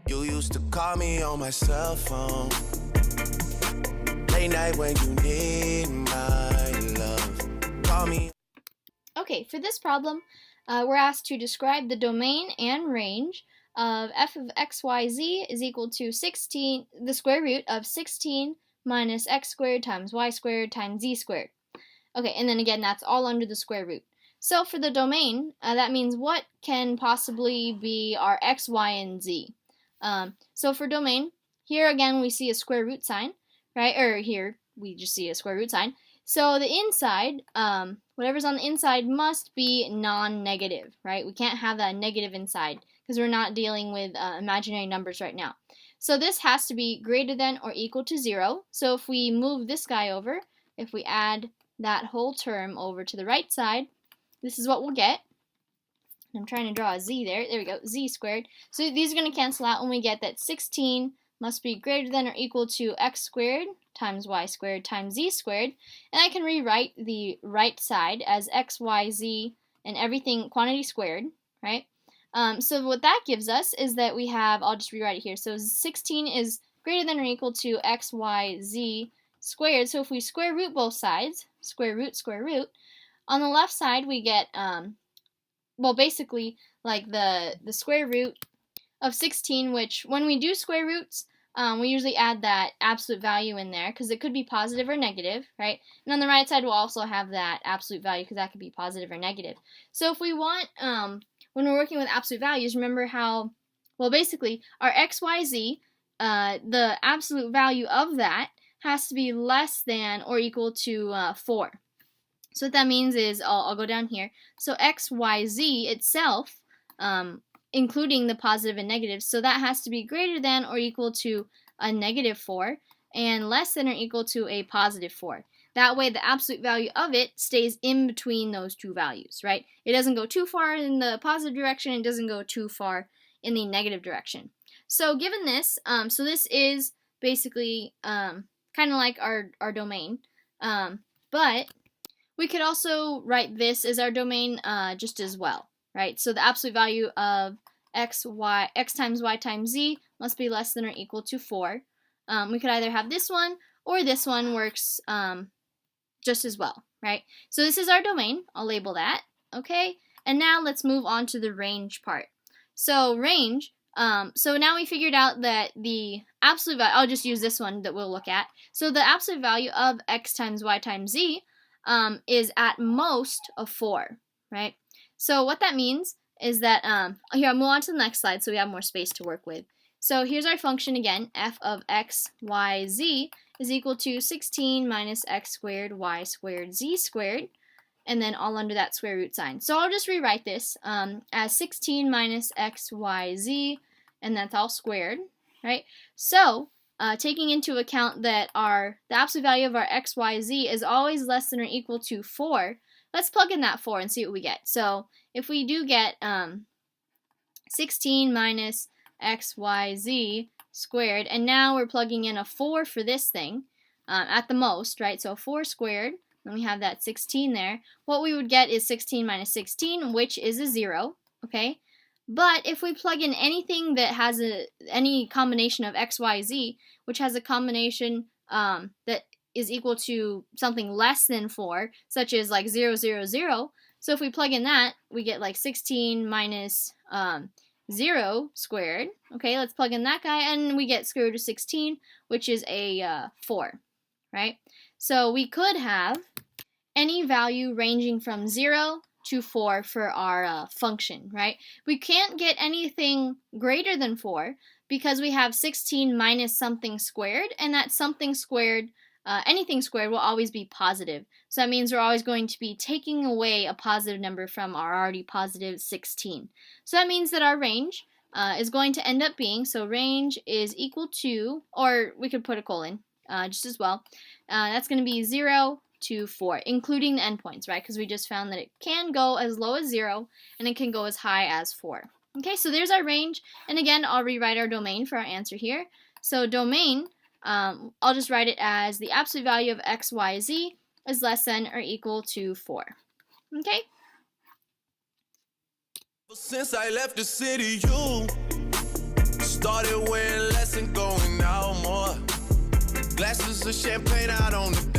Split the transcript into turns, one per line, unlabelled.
You used to call me on my cell phone. Late night when you need my love. Call me.
Okay, for this problem, we're asked to describe the domain and range of f of xyz is equal to 16, the square root of 16 minus x squared times y squared times z squared. Okay, and then again, that's all under the square root. So for the domain, that means what can possibly be our x, y, and z. So for domain, here again we see a square root sign, right? Or here we just see a square root sign. So the inside, whatever's on the inside must be non-negative, right? We can't have that negative inside because we're not dealing with imaginary numbers right now. So this has to be greater than or equal to 0. So if we move this guy over, if we add that whole term over to the right side, this is what we'll get. I'm trying to draw a z there. There we go, z squared. So these are going to cancel out when we get that 16 must be greater than or equal to x squared times y squared times z squared. And I can rewrite the right side as x, y, z, and everything quantity squared, right? So what that gives us is that we have, I'll just rewrite it here. So 16 is greater than or equal to x, y, z squared. So if we square root both sides, square root, on the left side we get, well, basically like the square root of 16, which when we do square roots, we usually add that absolute value in there because it could be positive or negative, right? And on the right side we'll also have that absolute value because that could be positive or negative. So if we want, when we're working with absolute values, remember how, well, basically our x, y, z, the absolute value of that has to be less than or equal to 4. So what that means is, I'll go down here. So x, y, z itself, including the positive and negative, so that has to be greater than or equal to a negative 4 and less than or equal to a positive 4. That way the absolute value of it stays in between those two values, right? It doesn't go too far in the positive direction, it doesn't go too far in the negative direction. So given this, so this is basically kind of like our domain, but we could also write this as our domain just as well, right? So the absolute value of x times y times z must be less than or equal to 4. We could either have this one or this one works just as well, right? So this is our domain. I'll label that, okay? And now let's move on to the range part. So range, so now we figured out that the absolute value, I'll just use this one that we'll look at. So the absolute value of x times y times z is at most a 4, right? So what that means is that, here I'll move on to the next slide so we have more space to work with. So here's our function again, f of x, y, z is equal to 16 minus x squared, y squared, z squared, and then all under that square root sign. So I'll just rewrite this as 16 minus x, y, z, and that's all squared, right? So taking into account that the absolute value of our x, y, z is always less than or equal to 4, let's plug in that 4 and see what we get. So if we do get 16 minus x, y, z squared, and now we're plugging in a 4 for this thing at the most, right? So 4 squared, then we have that 16 there. What we would get is 16 minus 16, which is a 0, okay? But if we plug in anything that has any combination of x, y, z, which has a combination that is equal to something less than 4, such as like 0, 0, 0, so if we plug in that, we get like 16 minus 0 squared. Okay, let's plug in that guy, and we get square root of 16, which is a 4, right? So we could have any value ranging from 0 to 4 for our function, right? We can't get anything greater than 4 because we have 16 minus something squared, and that something squared, anything squared, will always be positive. So that means we're always going to be taking away a positive number from our already positive 16. So that means that our range is going to end up being, so range is equal to, or we could put a colon just as well, that's going to be 0 to 4, including the endpoints, right? Because we just found that it can go as low as 0 and it can go as high as 4. Okay, so there's our range, and again, I'll rewrite our domain for our answer here. So domain, I'll just write it as the absolute value of x, y, z is less than or equal to 4. Okay?
Since I left the city, you Started wearing less and going out more. Glasses of champagne out on the